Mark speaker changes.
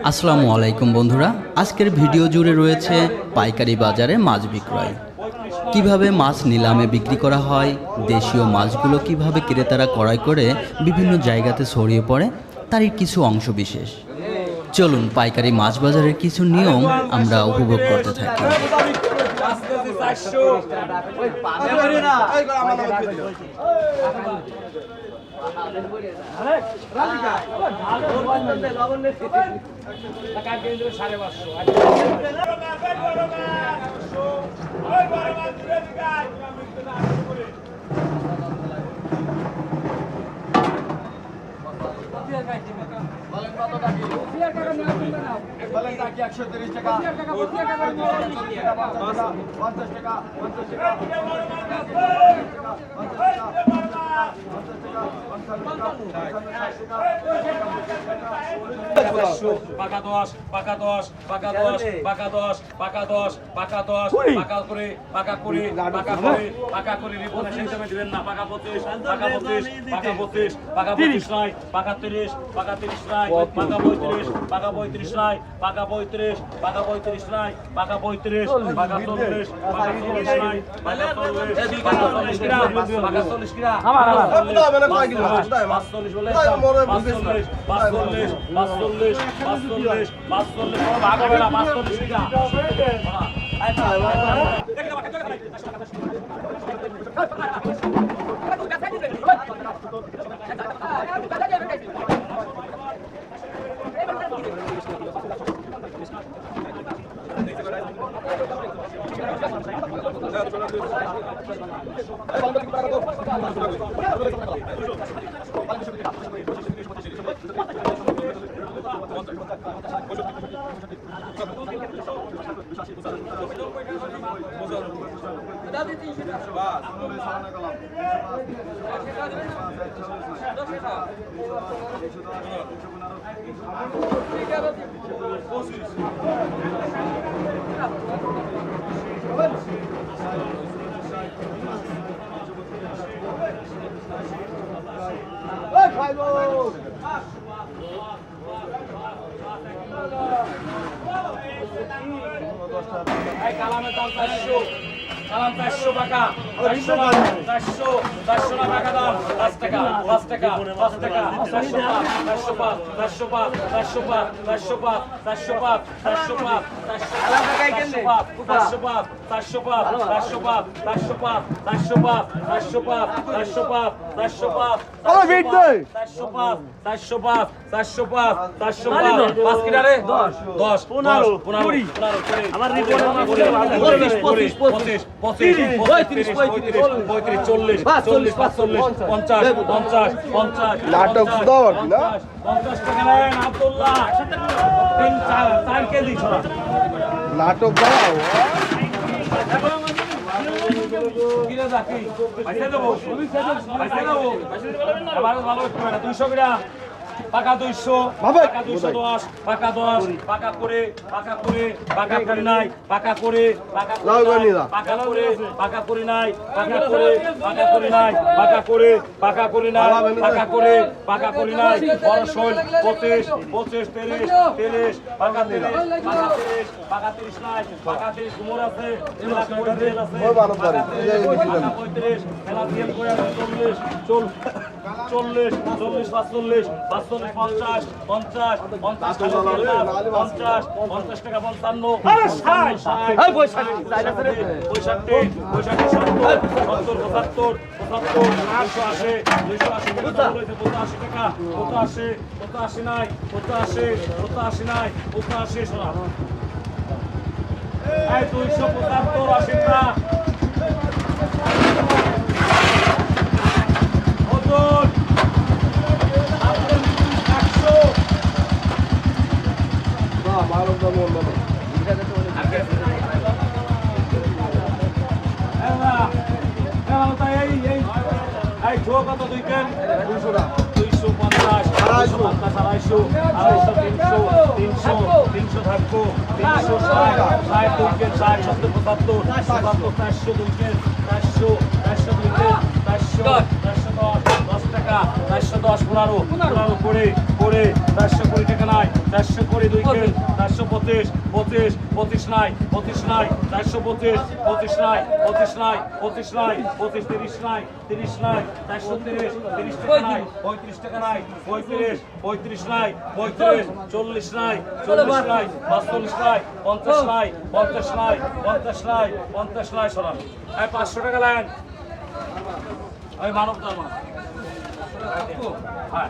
Speaker 1: আসসালামু আলাইকুম বন্ধুরা, আজকের ভিডিও জুড়ে রয়েছে পাইকারি বাজারে মাছ বিক্রয়, কিভাবে মাছ নিলামে বিক্রি করা হয়, দেশীয় মাছগুলো কিভাবে ক্রেতারা ক্রয় করে বিভিন্ন জায়গাতে ছড়িয়ে পড়ে তারই কিছু অংশ বিশেষ। চলুন পাইকারি মাছ বাজারের কিছু নিয়ম আমরা উপভোগ করতে থাকি।
Speaker 2: পাকা 10 পাকা 10 পাকা 10 পাকা 10 পাকা 10 পাকা 10 পাকা করে পাকা করে পাকা করে পাকা করে রিপোর্ট হিসেবে দিবেন না। পাকা 25 পাকা 25 পাকা 25 পাকা 25 নাই পাকা 30 পাকা 30 নাই পাকা 35 পাকা 35 নাই পাকা 35 পাকা 35 নাই পাকা 35 পাকা 40 পাকা 40 নাই পাকা 40 এই দুই পাকা 40 কিরা পাকা 40 কিরা আমার 45 বলে 45 45 45 45 45 ভাগ হবে না 45 কিরা কালামের দাম 400 কালাম 400 টাকা 400 না টাকা দাম 5 টাকা 5 টাকা 5 টাকা 400 পাঁচ 400 পাঁচ 400 পাঁচ 400 পাঁচ 400 পাঁচ 400 পাঁচ 400 পাঁচ 400 পাঁচ 400 পাঁচ 400 পাঁচ 400 পাঁচ 400 পাঁচ 400 পাঁচ 400 পাঁচ 400 পাঁচ 400 পাঁচ 400 পাঁচ 400 পাঁচ 400 পাঁচ 5 কিনা রে 10 15 15 আমার রিপোর্ট 25 25 25 35 40 40 45 50 50 50
Speaker 3: নাটক দর না
Speaker 2: 50 টাকা নেন আব্দুল্লাহ 3 কেজি ছড়া
Speaker 3: নাটক দাও
Speaker 2: কিরে যাকি পয়সা দেবো আবার ভালো একটু 200 গ্রাম পাকা 200 পাকা 210 পাকা 10 পাকা করে পাকা করে পাকা করে নাই পাকা করে পাকা পাকা করে পাকা করে নাই পাকা করে পাকা করে নাই পাকা করে পাকা করে নাই পাকা করে পাকা করে নাই বড় শোল 25 25 30 30 পাকা 30 পাকা 30 পাকা 30 নাই পাকা 30 গুমর আছে এলা করে তেল আছে পাকা 35 এলা তেল করে 40 40 40 45 45 50 50 50 টাকা 50 50 টাকা 55 এই 65 নাই 85 নাই 85 শোনা এই 275 80 না ওজন কত 2 কেন 250 250 300 থাকবো 360 2 কেন 60 75 400 2 কেন 400 2 কেন 400 10 টাকা 410 15 15 20 20 420 টাকা নাই 420 2 কেল 425 25 25 নাই 25 নাই 425 25 নাই 25 নাই 25 নাই 25 30 নাই 30 নাই 430 30 টাকা নাই 35 টাকা নাই 35 35 নাই 35 40 নাই 40 নাই 45 নাই 50 নাই 50 নাই 50 নাই 50 নাই সরান এই 500 টাকা লাইন ওই মানব দাম হ্যাঁ